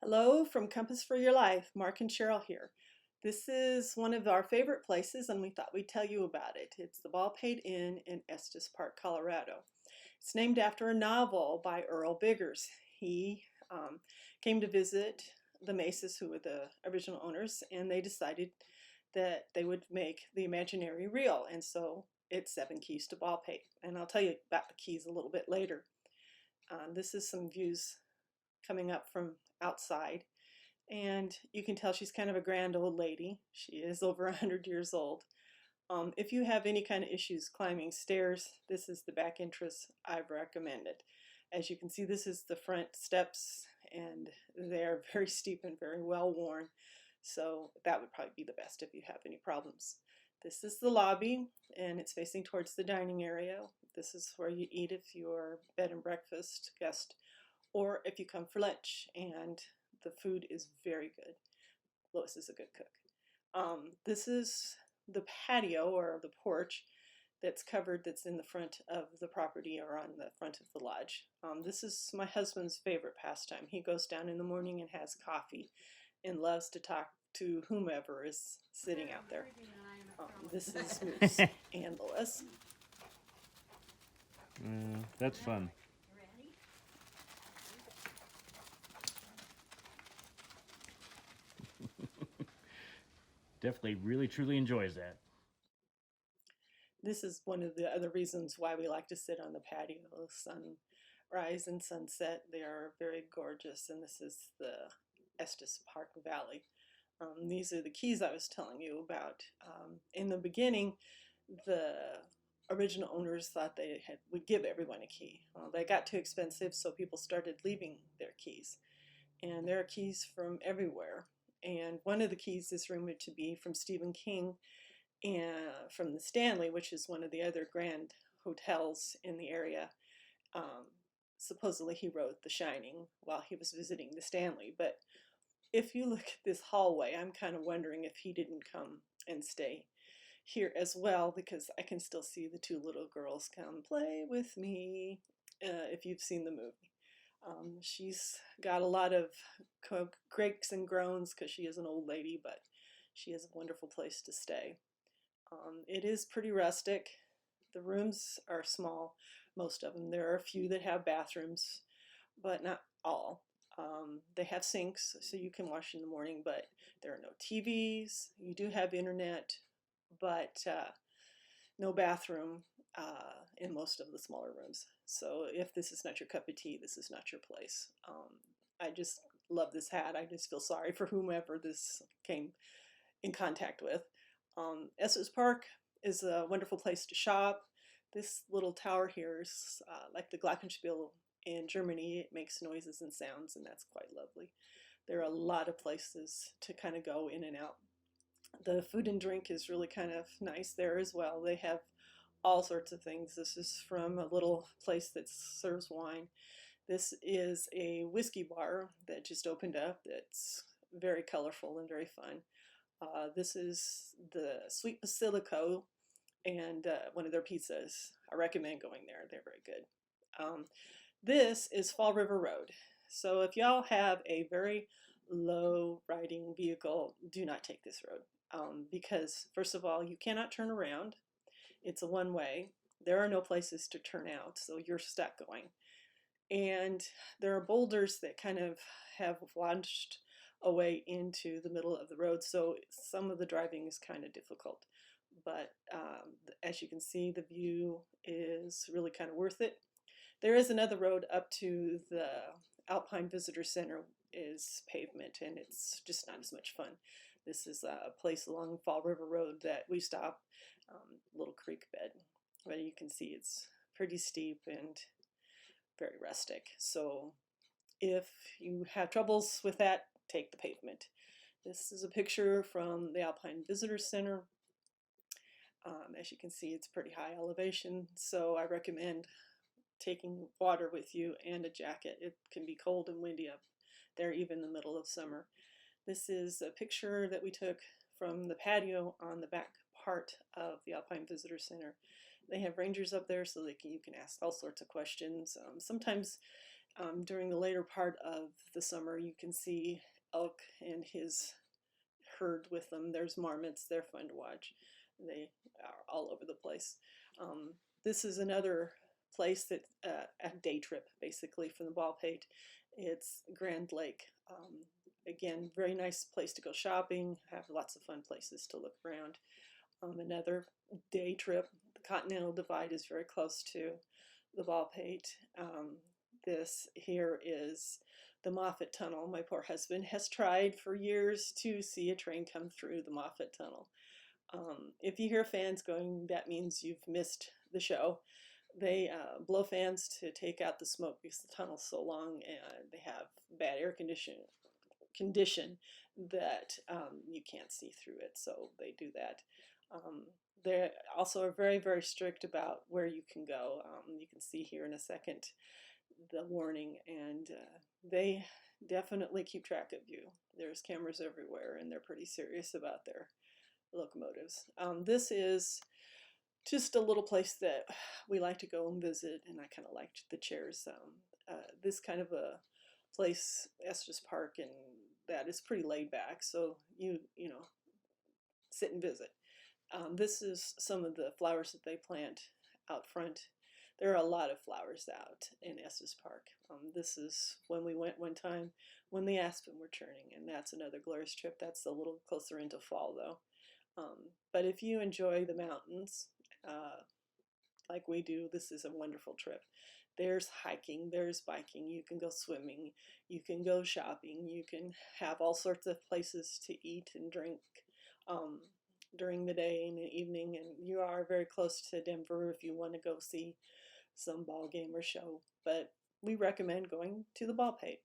Hello from Compass for Your Life. Mark and Cheryl here. This is one of our favorite places, and we thought we'd tell you about it. It's the Baldpate Inn in Estes Park, Colorado. It's named after a novel by Earl Biggers. He came to visit the Maces, who were the original owners, and they decided that they would make the imaginary real. And so it's Seven Keys to Baldpate. And I'll tell you about the keys a little bit later. This is some views coming up from outside, and you can tell she's kind of a grand old lady. She is over 100 years old. If you have any kind of issues climbing stairs, this is the back entrance I've recommended. As you can see, this is the front steps, and they're very steep and very well worn, so that would probably be the best if you have any problems. This is the lobby, and it's facing towards the dining area. This is where you eat if you're bed and breakfast guest, or if you come for lunch, and the food is very good. Lois is a good cook. This is the patio or the porch that's covered, that's in the front of the property or on the front of the lodge. This is my husband's favorite pastime. He goes down in the morning and has coffee and loves to talk to whomever is sitting out there. This is Moose and Lois. That's fun. Definitely really truly enjoys that. This is one of the other reasons why we like to sit on the patio. Sunrise and sunset, they are very gorgeous, and this is the Estes Park Valley. These are the keys I was telling you about. In the beginning, the original owners thought would give everyone a key. They got too expensive, so people started leaving their keys. And there are keys from everywhere. And one of the keys is rumored to be from Stephen King, and from the Stanley, which is one of the other grand hotels in the area. Supposedly he wrote The Shining while he was visiting the Stanley. But if you look at this hallway, I'm kind of wondering if he didn't come and stay here as well, because I can still see the two little girls come play with me, if you've seen the movie. She's got a lot of creaks and groans because she is an old lady, but she has a wonderful place to stay. It is pretty rustic. The rooms are small, most of them. There are a few that have bathrooms, but not all. They have sinks, so you can wash in the morning, but there are no TVs. You do have internet, but no bathroom in most of the smaller rooms. So if this is not your cup of tea, this is not your place. I just love this hat. I just feel sorry for whomever this came in contact with. Estes Park is a wonderful place to shop. This little tower here is like the Glockenspiel in Germany. It makes noises and sounds, and that's quite lovely. There are a lot of places to kind of go in and out. The food and drink is really kind of nice there as well. They have all sorts of things. This is from a little place that serves wine. This is a whiskey bar that just opened up. It's very colorful and very fun. This is the Sweet Basilico, and one of their pizzas. I recommend going there. They're very good. This is Fall River Road. So if y'all have a very low riding vehicle, do not take this road. Because first of all, you cannot turn around. It's a one-way. There are no places to turn out, so you're stuck going. And there are boulders that kind of have launched away into the middle of the road, so some of the driving is kind of difficult. But as you can see, the view is really kind of worth it. There is another road up to the Alpine Visitor Center, is pavement, and it's just not as much fun. This is a place along Fall River Road that we stop, little creek bed. But you can see it's pretty steep and very rustic. So if you have troubles with that, take the pavement. This is a picture from the Alpine Visitor Center. As you can see, it's pretty high elevation, so I recommend taking water with you and a jacket. It can be cold and windy up there, even in the middle of summer. This is a picture that we took from the patio on the back part of the Alpine Visitor Center. They have rangers up there, so you can ask all sorts of questions. Sometimes During the later part of the summer, you can see elk and his herd with them. There's marmots, they're fun to watch. They are all over the place. This is another place that a day trip basically from the Baldpate. It's Grand Lake. Again, very nice place to go shopping, have lots of fun places to look around. Another day trip. The Continental Divide is very close to the Baldpate. This here is the Moffat Tunnel. My poor husband has tried for years to see a train come through the Moffat Tunnel. If you hear fans going, that means you've missed the show. They blow fans to take out the smoke because the tunnel's so long and they have bad air condition that you can't see through it, so they do that. They also are very, very strict about where you can go. You can see here in a second the warning, and they definitely keep track of you. There's cameras everywhere, and they're pretty serious about their locomotives. This is just a little place that we like to go and visit, and I kind of liked the chairs. This kind of a place, Estes Park, and that is pretty laid back, so you know, sit and visit. This is some of the flowers that they plant out front. There are a lot of flowers out in Estes Park. This is when we went one time when the aspen were turning, and that's another glorious trip. That's a little closer into fall though. But if you enjoy the mountains like we do, this is a wonderful trip. There's hiking, there's biking, you can go swimming, you can go shopping, you can have all sorts of places to eat and drink during the day and the evening, and you are very close to Denver if you want to go see some ball game or show. But we recommend going to the Baldpate.